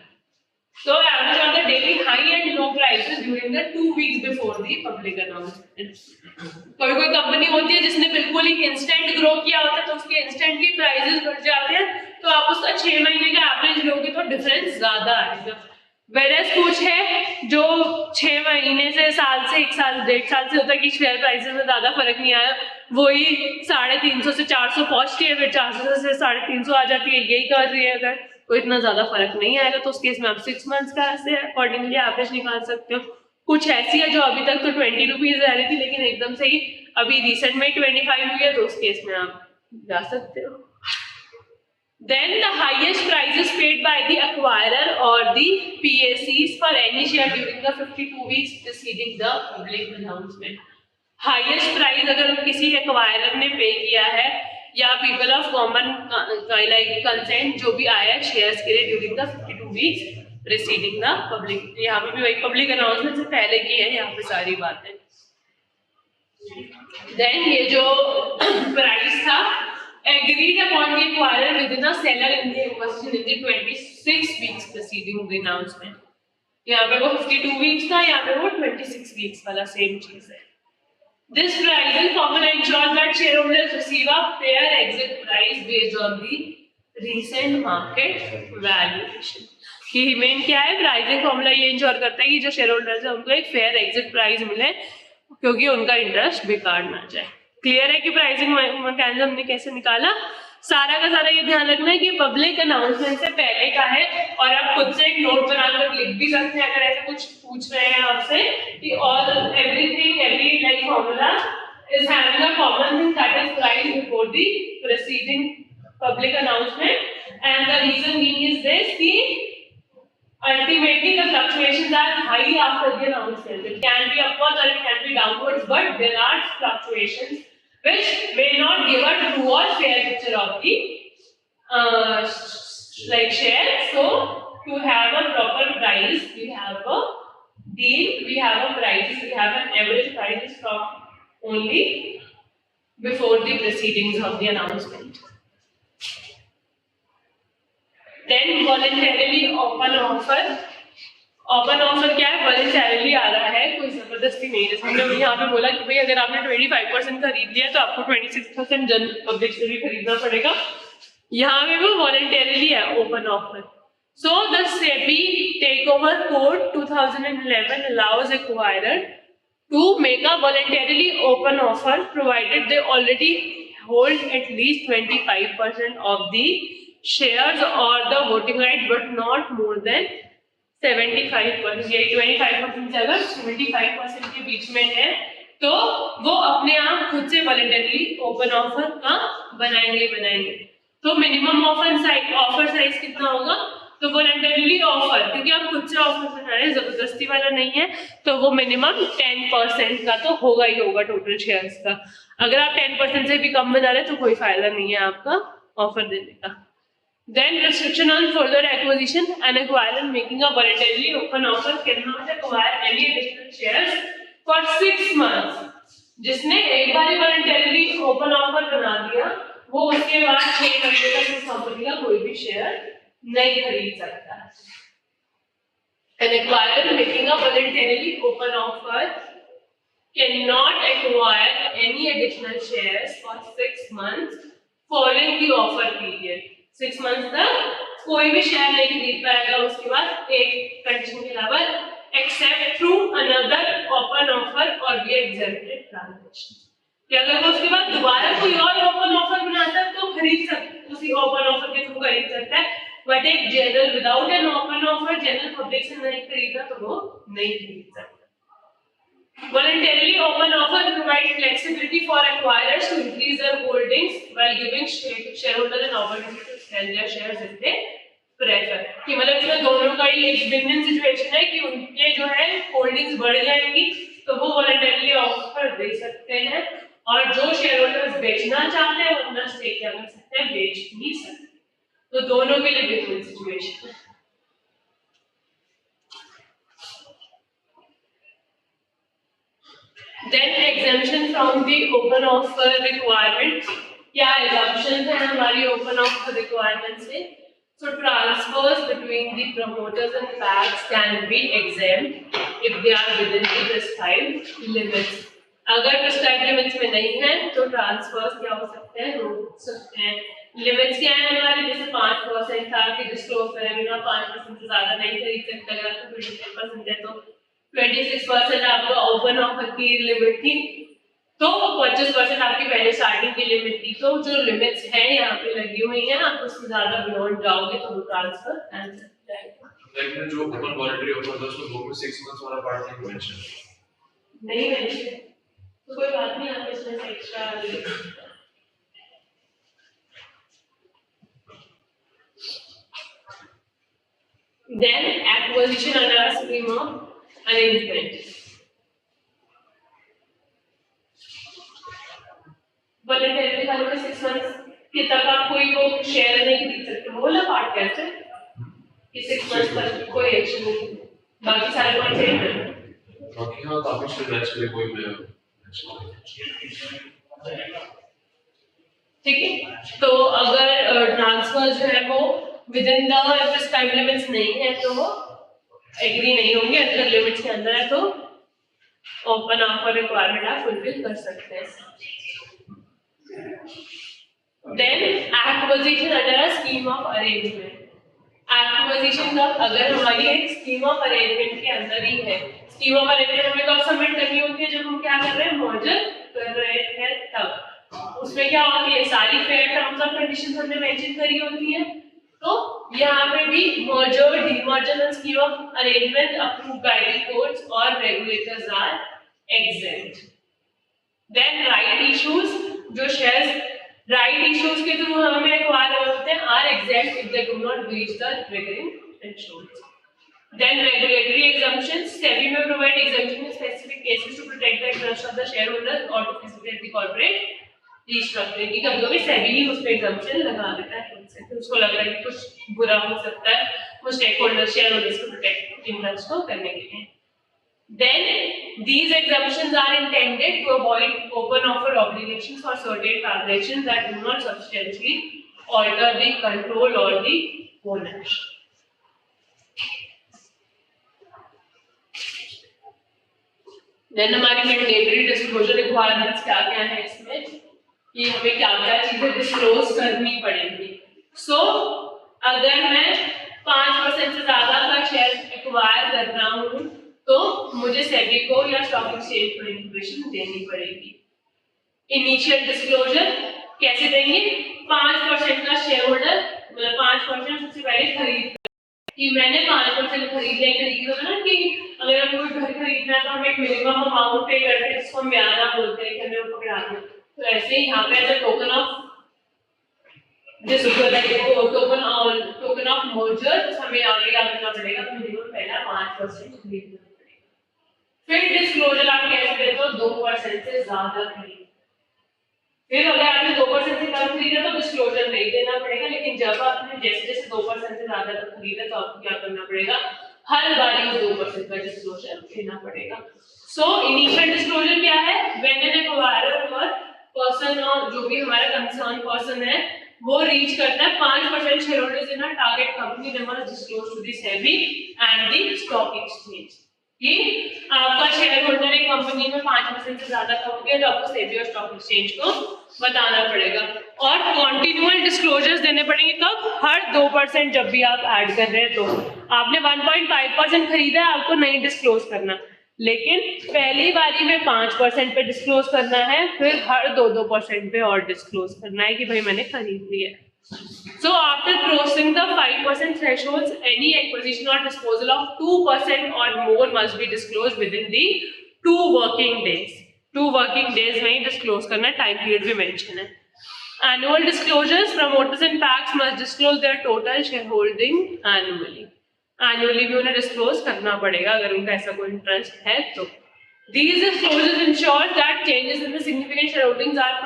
So average of the daily high and low prices during the 2 weeks before the public announcement. कोई कोई कंपनी होती है जिसने बिल्कुल ही इंस्टेंट ग्रो किया होता है, तो उसके इंस्टेंटली प्राइसेस बढ़ जाते हैं, तो आप उसका 6 महीने का एवरेज लोगे तो डिफरेंस ज्यादा आएगा। वेरएस कुछ है जो 6 महीने से, साल से, 1 साल, 1.5 साल से होता है कि शेयर प्राइसेस में ज्यादा फर्क नहीं आया, वही 350 से 400 पहुंचती है, फिर 400 से 350 आ जाती है, यही कर रही है। अगर कोई इतना ज्यादा फर्क नहीं आएगा तो उस केस में आप 6 मंथ्स का ऐसे अकॉर्डिंगली एवरेज निकाल सकते हो। कुछ ऐसी है जो अभी तक तो 20 रुपीज रह रही थी, लेकिन एकदम से ही अभी रिसेंट में 25 हुई है, तो उस केस में आप जा सकते हो। Then the highest prices paid by the acquirer or the PACs for any share during the 52 weeks preceding the public announcement. Highest price अगर किसी acquirer ने पे किया है, या people of common like consent जो भी आया है shares के लिए during the 52 weeks preceding the public, यहाँ पे भी वही public announcement से पहले की है यहाँ पे सारी बातें। Then ये जो price था agreed upon the acquirer within the seller in the acquisition in the 26 weeks preceding the announcement. यहाँ पे वो 52 weeks था, यहाँ पे वो 26 weeks वाला सेम चीज है। This pricing formula ensures that shareholders receive a fair exit price based on the recent market valuation. कि मेन क्या है, प्राइसिंग फॉर्मूला ये इंश्योर करता है कि जो शेयर होल्डर्स है उनको एक फेयर एग्जिट प्राइस मिले, क्योंकि उनका इंटरेस्ट बेकार ना जाए। क्लियर है कि प्राइसिंग मैकेनिज्म हमने कैसे निकाला? सारा का सारा ये ध्यान रखना है कि पब्लिक अनाउंसमेंट से पहले का है, और आप खुद से एक नोट बनाकर लिख भी सकते हैं अगर ऐसा कुछ पूछ रहे हैं आपसे कि all everything every like formula is having a common thing that is price before the preceding public announcement, and the reason being is this कि ultimately the fluctuations are high after the announcement. It can be upwards or it can be downwards, but there are fluctuations which may not give a true or fair picture of the like share. So to have a proper price, we have a deal, we have a prices, we have an average prices from only before the proceedings of the announcement. Then voluntarily open offer, open offer क्या है, voluntarily आ रहा है, कोई जबरदस्ती नहीं। जैसे हमने यहाँ पे बोला कि भाई अगर आपने 25% खरीद लिया तो आपको 26% जनरल पब्लिक से भी खरीदना पड़ेगा, यहाँ पे वो वॉलंटरली है open offer. So the SEBI takeover code 2011 allows acquirer to make a voluntarily open offer provided they already hold at least 25% of the shares or the voting right but not more than 75%। ये 25% से अगर 75% के बीच में है तो वो अपने आप खुद से वॉलंटरली ओपन ऑफर का बनाएंगे। तो मिनिमम ऑफर साइज कितना होगा, तो वॉलंटरली ऑफर, क्योंकि आप खुद से ऑफर बना रहे हैं, जबरदस्ती वाला नहीं है, तो वो मिनिमम 10% का तो होगा ही होगा टोटल शेयर्स का। अगर आप 10% से भी कम बना रहे हैं तो कोई फायदा नहीं है आपका ऑफर देने का। Then restriction on further acquisition, an acquirer making a voluntarily open offer cannot acquire any additional shares for 6 months। जिसने एक बार voluntarily open offer बना दिया वो उसके बाद 6 महीने तक उस कंपनी का कोई भी शेयर नहीं खरीद सकता। An acquirer making a voluntarily open offer cannot acquire any additional shares for 6 months following the offer period। 6 months तक कोई भी शेयर नहीं खरीद पाएगा उसके बाद, एक कंडीशन के अलावा, accept through another open offer और बी एग्जेम्प्टेड ट्रांजैक्शन। कि अगर वो उसके बाद दोबारा कोई और ओपन ऑफर बनाता है तो खरीद सकता, उसी ओपन ऑफर के थ्रू खरीद सकता है, बट एक general without an open offer general public से नहीं खरीदा तो वो नहीं खरीद सकता। Voluntarily open offer provides flexibility for acquirers to increase their holdings while giving shareholders an opportunity to sell their shares if they prefer। कि मतलब इसमें दोनों का ही एक विन-विन सिचुएशन है कि उनके जो है होल्डिंग्स बढ़ जाएंगी तो वो वॉलंटरली ऑफर दे सकते हैं, और जो शेयरहोल्डर्स बेचना चाहते हैं वो अपना स्टेक क्या कर सकते हैं, बेच भी सकते हैं। तो दोनों के लिए विन-विन सिचुएशन है। Then exemption from the open offer requirement, क्या exemptions हैं हमारी open offer requirement से? So transfers between the promoters and PACs can be exempt if they are within the prescribed limits। अगर prescribed limits में नहीं है तो transfers क्या हो सकते हैं, रोक सकते हैं। लिमिट्स क्या है हमारे, जैसे 5% था कि डिस्क्लोज करें बिना 5% से ज्यादा नहीं खरीद सकते, अगर आपको 26% है तो 26% आपका ओपन ऑफर की लिमिट थी, तो 25% आपकी पहले स्टार्टिंग की लिमिट थी। तो जो लिमिट्स हैं यहाँ पे लगी हुई हैं, आप उससे ज्यादा बियॉन्ड जाओगे तो वो ट्रांसफर कैंसिल हो जाएगा। लेकिन जो ओपन वॉलंटरी ऑफर था उसमें वो 6 मंथ्स वाला पार्ट नहीं मेंशन नहीं मेंशन, तो कोई बात नहीं, आप इसमें से extra then acquisition under a scheme of arrangement। Voluntary वाले में 6 मंथ्स के तक आप कोई वो शेयर नहीं खरीद सकते, वो वाला पार्ट कैसे कि 6 मंथ्स तक कोई एक्शन नहीं, बाकी सारे पार्ट सेम है। बाकी हाँ काफी स्टूडेंट्स के लिए कोई भी ठीक है। तो अगर ट्रांसफर जो है वो with in the prescribed limits नहीं है तो वो एग्री नहीं होंगे, अगर लिमिट्स के अंदर है तो ओपन ऑफर रिक्वायरमेंट आप फुलफिल कर सकते हैं। Then acquisition under a scheme of arrangement. Acquisition का अगर हमारी एक स्कीम ऑफ अरेंजमेंट के अंदर ही है, स्कीम ऑफ अरेंजमेंट हमें कब सबमिट करनी होती है, जब हम क्या कर रहे हैं, मर्जर कर रहे हैं तब। उसमें क्या होती है, सारी फेयर टर्म्स और कंडीशंस हमने मेंशन करी होती है। तो यहाँ पे भी merger, demerger and scheme of arrangement approved by the courts और regulators are exempt. Then right issues, जो शेयर्स राइट इश्यूज के थ्रू हमें एक्वायर होते हैं, are exempt if they do not reach the triggering thresholds. Then regulatory exemptions, SEBI may provide exemption in specific cases to protect the interest of the shareholders or to facilitate the corporate restructuring। कि कभी-कभी SEBI ही उस पे exemption लगा देता है खुद से, तो उसको लग रहा है कि कुछ बुरा हो सकता है, वो stakeholders, shareholders को protect interest को करने के लिए। Then these exemptions are intended to avoid open offer obligations for certain transactions that do not substantially alter the control or the owners. Then हमारी मैंडेटरी डिस्क्लोजर रिक्वायरमेंट्स क्या क्या है इसमें कि हमें क्या क्या चीजें डिस्क्लोज करनी पड़ेंगी। सो अगर मैं 5% से ज्यादा का शेयर एक्वायर कर रहा हूँ तो मुझे सेबी को या स्टॉक एक्सचेंज को इन्फॉर्मेशन देनी पड़ेगी। इनिशियल डिस्क्लोजर कैसे देंगे? 5% का शेयर होल्डर, मतलब 5% सबसे पहले खरीद कि मैंने 5% खरीदा ना, कि अगर हम कोई घर खरीदना है तो हम एक मिनिमम अमाउंट पे करते हैं जिसको हम ब्याज बोलते हैं कि हमें वो पकड़ाना है। तो ऐसे ही यहाँ पे as a token of token of merger हमें आगे क्या करना पड़ेगा, मिनिमम पहला 5% खरीदना पड़ेगा। फिर डिस्क्लोजर आप कैसे देते हो? 2% से ज्यादा खरीद। फिर अगर आपने 2% से कम खरीदा तो डिस्क्लोजर नहीं देना पड़ेगा, लेकिन जब आपने जैसे जैसे 2% से ज्यादा तक खरीदा तो आपको क्या करना पड़ेगा? हर बारी 2% का डिस्क्लोजर देना पड़ेगा। सो इनिशियल डिस्क्लोजर क्या है? व्हेन एन एक्वायरर और पर्सन और जो भी हमारा कंसर्न पर्सन है वो रीच करता है 5% share holders in a target company, they must disclose to the SEBI and the stock exchange कि आपका शेयर होल्डर एक कंपनी में 5% से ज्यादा कम गया तो आपको सेबी और स्टॉक एक्सचेंज को बताना पड़ेगा। और कॉन्टिन्यूअल डिस्क्लोजर्स देने पड़ेंगे कब? हर 2% जब भी आप ऐड कर रहे हैं। तो आपने 1.5% खरीदा है, आपको नहीं डिस्क्लोज करना, लेकिन पहली बारी में 5% पे डिस्क्लोज करना है, फिर हर 2% पे और डिस्क्लोज करना है कि भाई मैंने खरीद लिया है। So after crossing the 5% thresholds, any acquisition or disposal of 2% or more must be disclosed within the 2 working days. 2 working days में ही disclose करना, time period भी mention है। Annual disclosures, promoters and PACs must disclose their total shareholding annually. Annually भी उन्हें disclose करना पड़ेगा अगर उनका ऐसा कोई interest है तो। These disclosures ensure that changes in the significant shareholdings are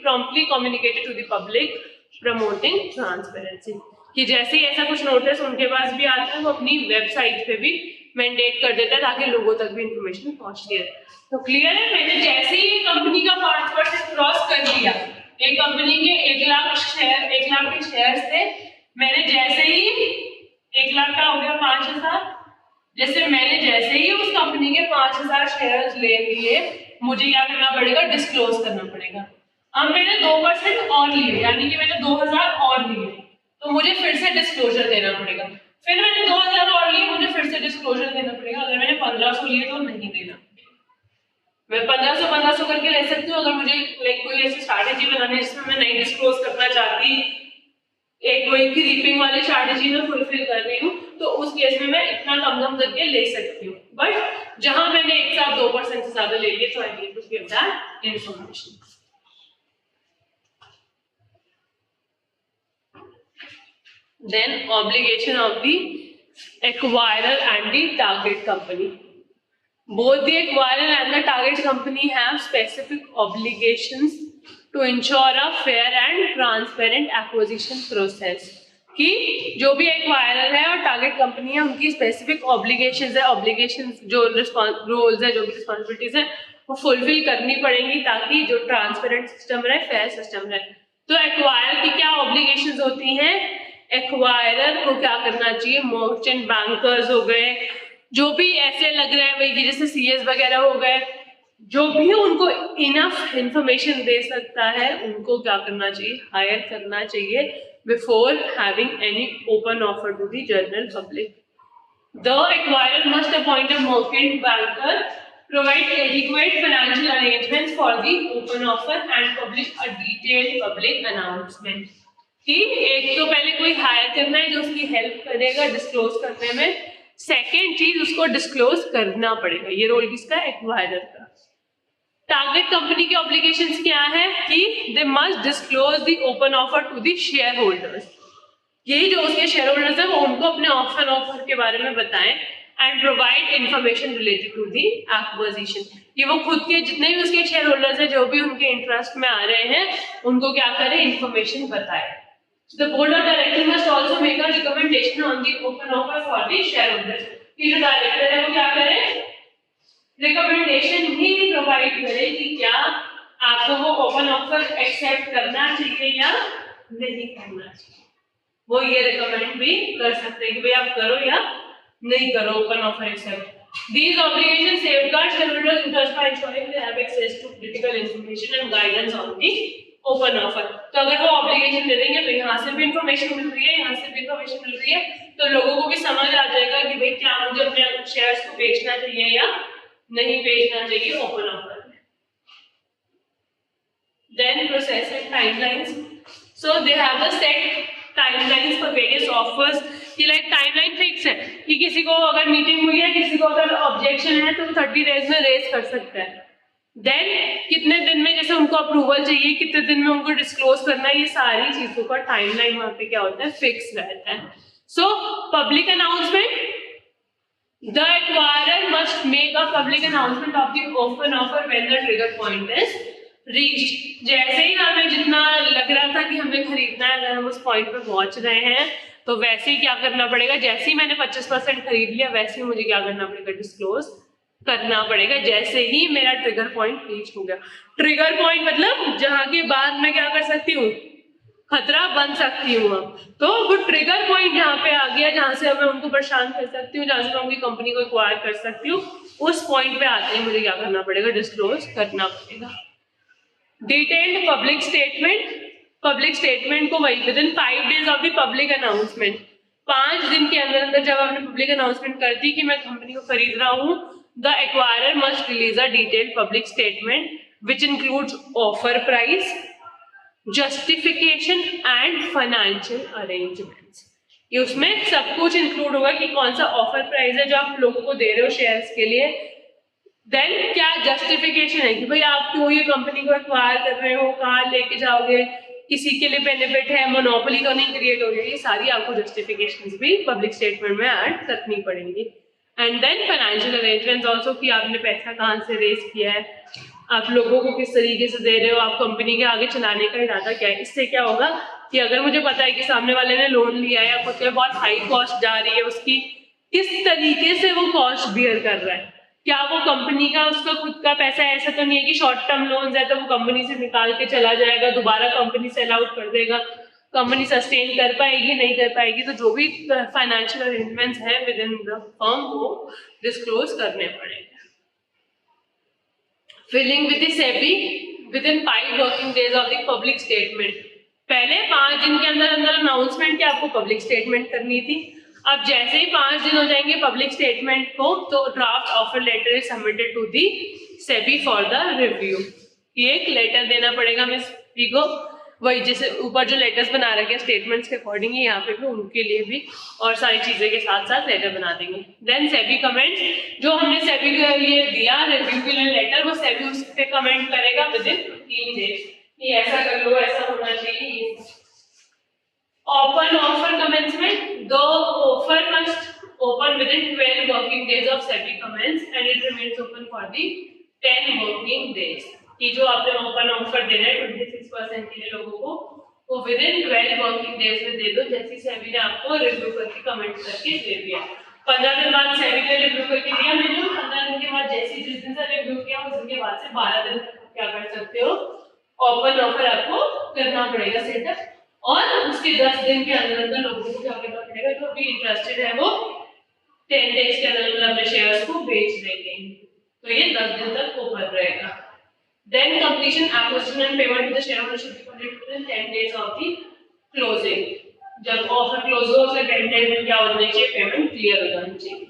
promptly communicated to the public, promoting transparency. कि जैसे ही ऐसा कुछ नोटिस उनके पास भी आता है वो अपनी वेबसाइट पे भी मैंडेट कर देता है ताकि लोगों तक भी इंफॉर्मेशन पहुंचती है। तो क्लियर है? मैंने जैसे ही कंपनी का 5% क्रॉस कर लिया, एक कंपनी के 1 लाख के शेयर थे, मैंने जैसे ही 1 लाख का हो गया 5,000, जैसे मैंने जैसे ही उस कंपनी के 5,000 शेयर ले लिए, मुझे क्या करना पड़ेगा? डिस्क्लोज करना पड़ेगा। अब मैंने 2% और लिए, यानी कि मैंने 2,000 और लिए, तो मुझे फिर से डिस्क्लोजर देना पड़ेगा। फिर मैंने 2,000 और लिए, मुझे फिर से डिस्क्लोजर देना पड़ेगा। अगर मैंने 1,500 लिए तो नहीं देना। मैं 1,500 करके ले सकती हूँ। अगर मुझे कोई ऐसी स्ट्रैटेजी बनानी है जिसमें मैं नहीं डिस्क्लोज करना चाहती, एक कोई क्रीपिंग वाली स्ट्रैटेजी में फुलफिल कर रही हूँ, तो उस केस में मैं इतना कम करके ले सकती हूँ। बट जहां मैंने एक साथ 2% से ज्यादा ले लिए तो I need to give that information. Then obligation of the acquirer and the target company. Both the acquirer and the target company have specific obligations to ensure a fair and transparent acquisition process. कि जो भी acquirer है और target company है उनकी specific obligations है, obligations जो roles है, जो भी रिस्पॉन्सिबिलिटीज है वो फुलफिल करनी पड़ेंगी ताकि जो ट्रांसपेरेंट सिस्टम रहे, फेयर सिस्टम रहे। तो एक्वायरर की क्या ऑब्लिगेशंस होती हैं? एक्वायरर को क्या करना चाहिए? मर्चेंट बैंकर्स हो गए, जो भी ऐसे लग रहे हैं भाई जैसे सीएस वगैरह हो गए, जो भी उनको इनफ इंफॉर्मेशन दे सकता है उनको क्या करना चाहिए? हायर करना चाहिए before having any open offer to the general public. The acquirer must appoint a merchant banker, provide adequate financial arrangements for the open offer and publish a detailed public announcement। कि एक तो पहले कोई higher करना है जो उसकी help करेगा डिस्क्लोज करने में, सेकेंड चीज उसको डिस्क्लोज करना पड़ेगा। ये रोल किसका? एक्वायरर का। टारगेट कंपनी के ऑब्लिगेशंस क्या है? कि they must disclose the open offer to the share holders. यही जो उसके शेयर होल्डर्स है वो उनको अपने ऑफर के बारे में बताएं and provide information related to the acquisition. कि वो खुद के जितने भी उसके शेयर होल्डर्स हैं जो भी उनके इंटरेस्ट में आ रहे हैं उनको क्या करें? इंफॉर्मेशन बताएं। The board of directors must also make a recommendation on the open offer for the shareholders। कि जो डायरेक्टर है वो क्या करें? रिकमेंडेशन ही प्रोवाइड करे कि क्या आपको वो ओपन ऑफर एक्सेप्ट करना चाहिए या नहीं करना चाहिए। वो ये रिकमेंड भी कर सकते हैं कि भाई आप करो या नहीं करो open offer accept. These obligations safeguard shareholders' interest by ensuring they have access to critical information and guidance on the open offer। तो अगर वो ऑब्लिगेशन दे देंगे तो यहाँ से भी इंफॉर्मेशन मिल रही है, यहाँ से भी इंफॉर्मेशन मिल रही है, तो लोगों को भी समझ आ जाएगा कि भाई क्या मुझे अपने शेयर्स को बेचना चाहिए या नहीं बेचना चाहिए ओपन ऑफर में। Then process and timelines. So they have the set timelines for various offers कि लाइक टाइमलाइन फिक्स है कि किसी को अगर मीटिंग हुई है, किसी को अगर ऑब्जेक्शन है तो 30 डेज में रेज कर सकता है। देन कितने दिन में जैसे उनको अप्रूवल चाहिए, कितने दिन में उनको डिस्क्लोज करना है, ये सारी चीजों का टाइमलाइन वहाँ पे क्या होता है फिक्स रहता है। So public announcement, the acquirer must make a public announcement of the open offer when the trigger point is reached. जैसे ही हमें जितना लग रहा था कि हमें खरीदना है, अगर हम उस पॉइंट पे पहुंच रहे हैं तो वैसे ही क्या करना पड़ेगा, जैसे ही मैंने 25% खरीद लिया वैसे ही मुझे क्या करना पड़ेगा, डिस्क्लोज करना पड़ेगा जैसे ही मेरा ट्रिगर पॉइंट रीच हो गया। ट्रिगर पॉइंट मतलब जहां के बाद मैं क्या कर सकती हूँ, खतरा बन सकती हूँ। अब तो वो ट्रिगर पॉइंट जहाँ पे आ गया, जहाँ से मैं उनको परेशान कर सकती हूँ, जहाँ से मैं उनकी कंपनी को एक्वायर कर सकती हूँ, उस पॉइंट पे आते ही मुझे क्या करना पड़ेगा, डिस्क्लोज करना पड़ेगा। Detailed public statement, public statement को वही with in 5 days of the public announcement, 5 दिन के अंदर अंदर जब आपने पब्लिक अनाउंसमेंट कर दी कि मैं कंपनी को खरीद रहा हूँ, the acquirer must release a detailed public statement which includes offer price, justification and financial arrangements. ये उसमें सब कुछ इंक्लूड होगा कि कौन सा ऑफर प्राइस है जो आप लोगों को दे रहे हो शेयर्स के लिए, देन क्या जस्टिफिकेशन है कि भाई आप क्यों ये कंपनी को एक्वायर कर रहे हो, कहाँ लेके जाओगे, किसी के लिए बेनिफिट है, मोनोपोली तो नहीं क्रिएट हो गई, ये सारी आपको जस्टिफिकेशंस भी पब्लिक स्टेटमेंट में ऐड करनी पड़ेंगी। And then financial arrangements also कि आपने पैसा कहाँ से रेज किया है, आप लोगों को किस तरीके से दे रहे हो, आप कंपनी के आगे चलाने का इरादा क्या है। इससे क्या होगा कि अगर मुझे पता है कि सामने वाले ने लोन लिया है या कुछ बहुत हाई कॉस्ट जा रही है उसकी, किस तरीके से वो कॉस्ट बियर कर रहा है, क्या वो कंपनी का उसका खुद का पैसा, ऐसा तो नहीं है कि शॉर्ट टर्म लोन्स है तो वो कंपनी से निकाल के चला जाएगा, दोबारा कंपनी सेल आउट कर देगा, कंपनी सस्टेन कर पाएगी नहीं कर पाएगी। तो जो भी फाइनेंशियल अरेंजमेंट्स हैं विद इन द फर्म को डिस्क्लोज करने पड़ेंगे। Filing with the SEBI within 5 working days of the public statement. पहले 5 दिन के अंदर अंदर अनाउंसमेंट की आपको पब्लिक स्टेटमेंट करनी थी, अब जैसे ही 5 दिन हो जाएंगे पब्लिक स्टेटमेंट को, तो draft offer letter is submitted to the SEBI for the review. ये एक लेटर देना पड़ेगा मिस पी को, वही जैसे ऊपर जो लेटर्स बना रखे हैं स्टेटमेंट्स के अकॉर्डिंग, यहाँ पे भी उनके लिए भी और सारी चीजें के साथ साथ लेटर बना देंगे। देन सेबी कमेंट्स, जो हमने सेबी के लिए दिया रिव्यू के लिए लेटर, वो सेबी उस पे कमेंट करेगा विद इन 3 डेज कि ऐसा कर लो, ऐसा होना चाहिए। Open offer commencement, the offer must open within 12 working days of SEBI commence and it remains open for the 10 working days। कि जो आपने ओपन ऑफर देना है 26% के लिए लोगों को, वो विद इन 12 वर्किंग डेज में दे दो, जैसे सेबी ने आपको रिव्यू करके कमेंट करके दे दिया। 15 दिन बाद सेबी ने रिव्यू करके दिया, मैंने 15 दिन के बाद जैसे जिस दिन से रिव्यू किया उस दिन के बाद से 12 दिन क्या कर सकते हो, ओपन ऑफर आपको करना पड़ेगा सेटअप, और उसके 10 दिन के अंदर अंदर लोगों को क्या करना पड़ेगा, जो भी इंटरेस्टेड है वो 10 डेज के अंदर अंदर अपने शेयर्स को बेच देंगे, तो ये 10 दिन तक ओपन रहेगा। Then completion acquisition and payment to the share holder should be completed with 10 days of the closing. जब ऑफर क्लोज हो उसके 10 डेज में क्या होना चाहिए, पेमेंट क्लियर हो जानी चाहिए।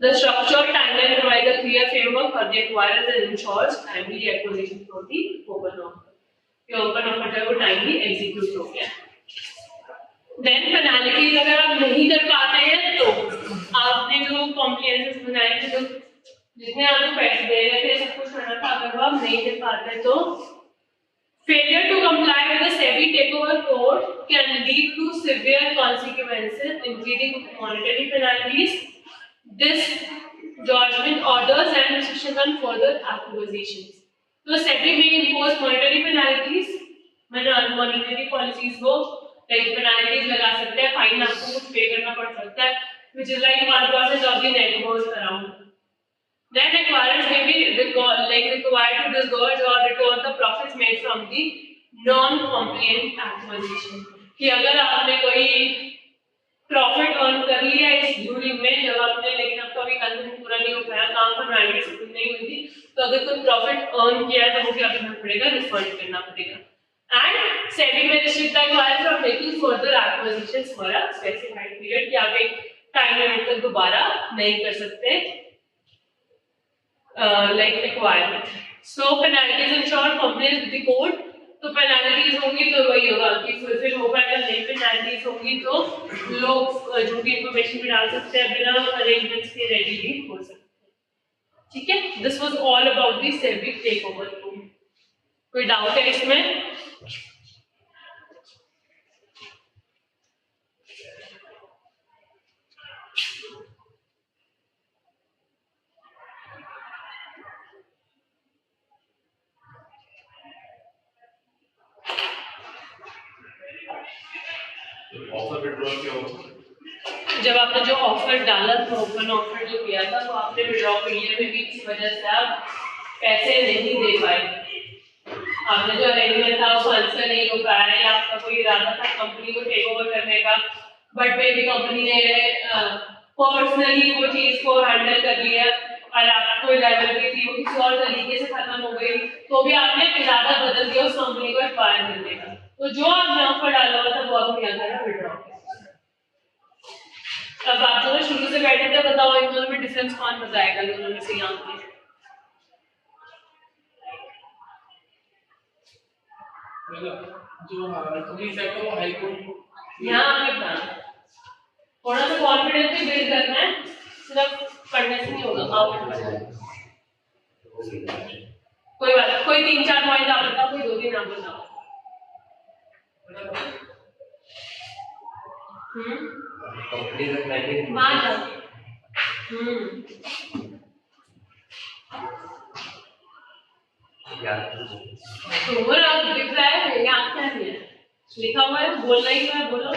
The structured timeline provides a clear framework for the acquirers and ensures timely acquisition for the open offer। ये ओपन ऑफर जो है वो टाइमली एग्जीक्यूट हो गया। देन पेनाल्टीज, अगर आप नहीं कर पाते हैं तो आपने जो कॉम्प्लायंसेस बनाए थे, जो जितने आपको पैसे दे रहे थे सब कुछ करना था, अगर वो आप नहीं दे पाते तो failure to comply with the SEBI takeover code can lead to severe consequences including monetary penalties, disgorgement orders and restrictions on further acquisitions। तो सेबी में impose monetary penalties, monetary policies को like penalties लगा सकते हैं, फाइन आपको कुछ पे करना पड़ सकता है, which is like 1% of the net worth around। Then acquirers may be required to disgorge or return the profits made from the non-compliant acquisition। कि अगर आपने कोई प्रॉफिट अर्न कर लिया इस ड्यूरिंग में जब आपने, लेकिन आपका अभी कंसेंट पूरा नहीं हो पाया, काम पर फॉर्मेलिटीज नहीं हुई थी, तो अगर कोई प्रॉफिट अर्न किया है तो वो क्या करना पड़ेगा, रिफंड करना पड़ेगा. एंड सेबी में restrict requires from making further acquisitions for a specified period कि आप एक टाइम लिमिट तक दोबारा नहीं कर सकते like requirement. So penalties in short complaint with the court. तो पेनल्टीज होंगी तो वही होगा कि फुलफिल हो पाएगा, नहीं पेनल्टीज होंगी तो लोग जो भी इंफॉर्मेशन भी डाल सकते हैं बिना अरेंजमेंट्स के रेडी भी हो सकते हैं. ठीक है, this was all about the SEBI take over. कोई डाउट है इसमें? ऑफर विड्रॉल क्या होगा? जब आपने जो ऑफर डाला था, ओपन ऑफर जो किया था, तो आपने विड्रॉ कर लिया, मे बी इस वजह से आप पैसे नहीं दे पाए. आपने जो अरेंजमेंट था वो आंसर नहीं हो पाया, या आपका कोई इरादा था कंपनी को टेक ओवर करने का, बट मे बी कंपनी ने पर्सनली वो चीज को हैंडल कर लिया और आपको लेवल पे थी वो किसी और तरीके से खत्म हो गई, तो भी आपने इरादा बदल दिया उस कंपनी को एक्वायर करने का. तो जो आपने ऑफर डाला हुआ था वो आपने क्या करा, विड्रॉ. अब आप दोनों शुरू से बैठे थे, बताओ इन दोनों में डिफरेंस कौन बताएगा दोनों में से? यहाँ पे जो कंपनी सेट है वो हाई कोर्ट यहाँ पे था, थोड़ा सा कॉन्फिडेंस भी बिल्ड करना है, सिर्फ पढ़ने से नहीं होगा. कोई बात नहीं, कोई 3-4 पॉइंट आप बताओ, कोई 2-3 आप बताओ. कंपनी का क्लाइंट हाँ जाओ. क्या तो वो आप दिख रहा है, यहाँ क्या है, लिखा हुआ है, बोलना ही है, बोलो.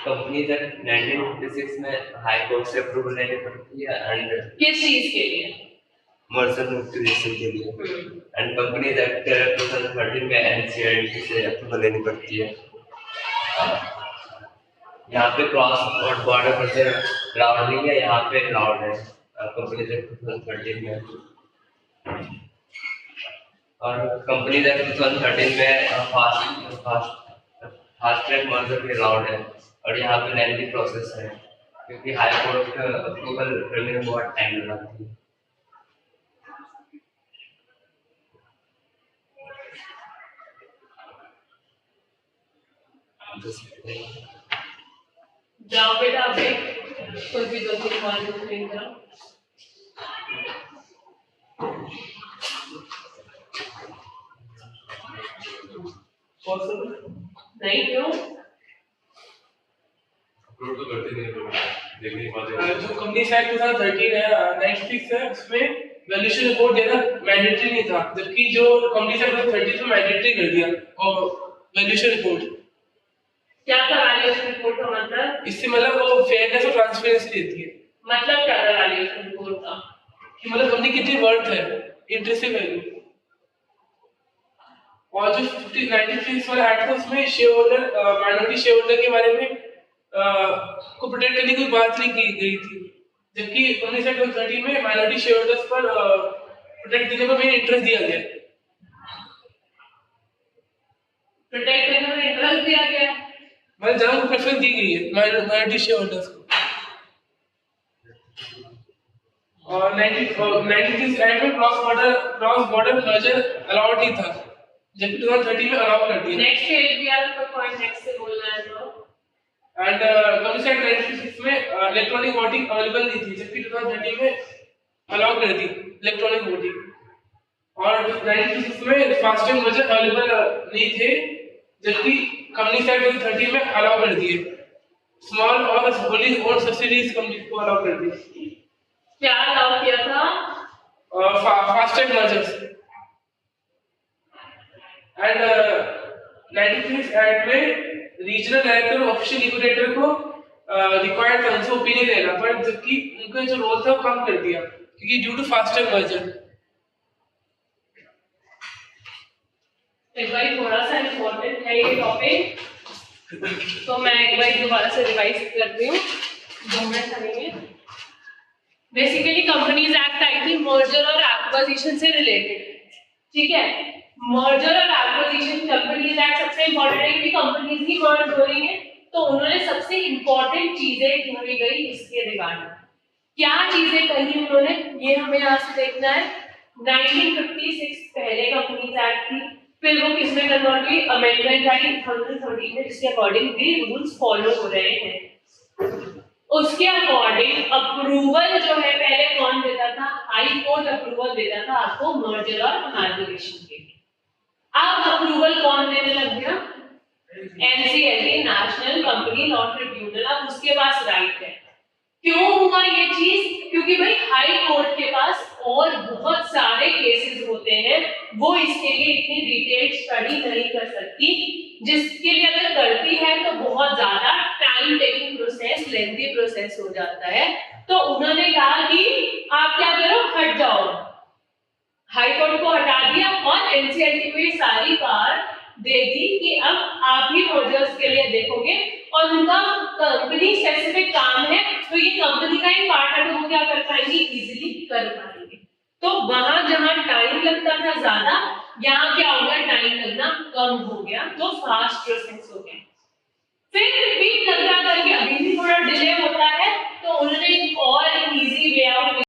कंपनी तक 1956 में हाई कोर्ट से अप्रूवल लेनी पड़ती है एंड किस चीज के लिए? मर्जर नोटिफिकेशन के लिए. एंड कंपनी एक्ट 2013 में एनसीएलटी से अप्रूवल लेनी पड़ती है. यहाँ पे क्रॉस बॉर्डर पर से अलाउड नहीं है, यहाँ पे अलाउड है कंपनी एक्ट 2013 में. और कंपनी एक्ट 2013 में फास्ट ट्रैक मर्जर भी अलाउड है, और यहाँ पे लेंथी प्रोसेस है क्योंकि हाई कोर्ट का अप्रूवल करने में बहुत टाइम लगाती है. जाओ बेटा, अभी कोई भी 2-3 पॉइंट एक्सप्लेन करो. नहीं क्यों? अपलोड तो करते नहीं लोग, देख नहीं पाते. जो कंपनी सेट 2013 है 96 है, उसमें वैल्यूएशन रिपोर्ट देना मैंडेटरी नहीं था, जबकि जो कंपनी सेट 2013 में मैंडेटरी कर दिया और वैल्यूएशन रिपोर्ट. क्या था वैल्यूएशन रिपोर्ट का मतलब? इससे मतलब वो फेयरनेस और ट्रांसपेरेंसी देती है. मतलब क्या था वैल्यूएशन रिपोर्ट का? कि मतलब कंपनी कितनी वर्थ है, इंटरेस्ट वैल्यू. और जो 93 वाला एक्ट था उसमें share holder minority share holder के बारे में को प्रोटेक्ट करने की बात नहीं की गई थी, जबकि कंपनी सेट 2013 में माइनॉरिटी शेयर होल्डर्स पर प्रोटेक्ट देने पर मेन इंटरेस्ट दिया गया. प्रोटेक्ट करने में इंटरेस्ट दिया गया, मतलब ज्यादा प्रेफरेंस दी गई है माइनॉरिटी शेयर होल्डर्स को. और 93 एक्ट में क्रॉस बॉर्डर मर्जर अलाउड नहीं था, जबकि 2013 में अलाउ कर दिया. नेक्स्ट पेज भी आप कोई पॉइंट नेक्स्ट से बोलना है तो. एंड कंपनी सेट 96 में इलेक्ट्रॉनिक वोटिंग अवेलेबल नहीं थी, जबकि 2013 में अलाउ कर दी इलेक्ट्रॉनिक वोटिंग. और 96 में फास्टैग मर्जर अवेलेबल नहीं थे, जबकि कंपनी सेट 2013 में अलाउ कर दिए. स्मॉल और होली ओन सब्सिडीज कंपनी को अलाउ कर दी. क्या अलाउ किया था? FASTag mergers. एंड 93 एक्ट में रीजनल डायरेक्टर और ऑफिशियल लिक्विडेटर को रिक्वायर्ड था उनसे ओपिनियन लेना, पर जबकि उनका जो रोल था वो कम कर दिया क्योंकि ड्यू टू फास्टैग मर्जर. एक बार थोड़ा सा इम्पोर्टेंट है ये टॉपिक, तो मैं एक बार दोबारा से रिवाइज करती हूँ, 2 मिनट लगेंगे। बेसिकली कंपनीज एक्ट आई थी मर्जर और एक्विजिशन से रिलेटेड, ठीक है। मर्जर और एक्विजिशन कंपनीज एक्ट सबसे इम्पोर्टेंट है क्योंकि कंपनीज ही मर्ज हो रही है, तो उन्होंने सबसे इम्पोर्टेंट चीजें ढूंढी गई इसके रिगार्डिंग। क्या चीजें कही उन्होंने, ये हमें यहाँ से देखना है। 1956 पहले कंपनीज एक्ट थी, फिर वो किसमें कन्वर्ट हुई, अमेंडमेंट आई 2013 में, जिसके अकॉर्डिंग भी रूल्स फॉलो हो रहे हैं। उसके अकॉर्डिंग अप्रूवल जो है पहले कौन देता था, हाई कोर्ट अप्रूवल देता था आपको मर्जर और अमाल्गमेशन के लिए। अब अप्रूवल कौन देने लग गया, NCLT, national company law tribunal. अब उसके पास राइट है। क्यों हुआ ये चीज, क्योंकि भाई हाई कोर्ट के पास और बहुत सारे केसेस होते हैं, वो इसके लिए इतनी डिटेल्ड स्टडी नहीं कर सकती, जिसके लिए अगर करती है तो बहुत ज्यादा time taking process, lengthy process हो जाता है। तो उन्होंने कहा कि आप क्या करो, हट जाओ, हाई कोर्ट को हटा दिया और एनसीएलटी को ये सारी पावर दे दी कि अब आप ही मर्जर्स के लिए देखोगे, और उनका कंपनी स्पेसिफिक काम है, तो ये कंपनी का ही पार्ट है, तो वो क्या कर पाएंगे, इजीली कर पाएंगे। तो वहां जहां टाइम लगता था ज्यादा, यहाँ क्या हो गया, टाइम लगना कम हो गया, तो फास्ट प्रोसेस हो गया। फिर भी करके अभी भी थोड़ा डिले होता है, तो उन्होंने एक और इजी वे आउट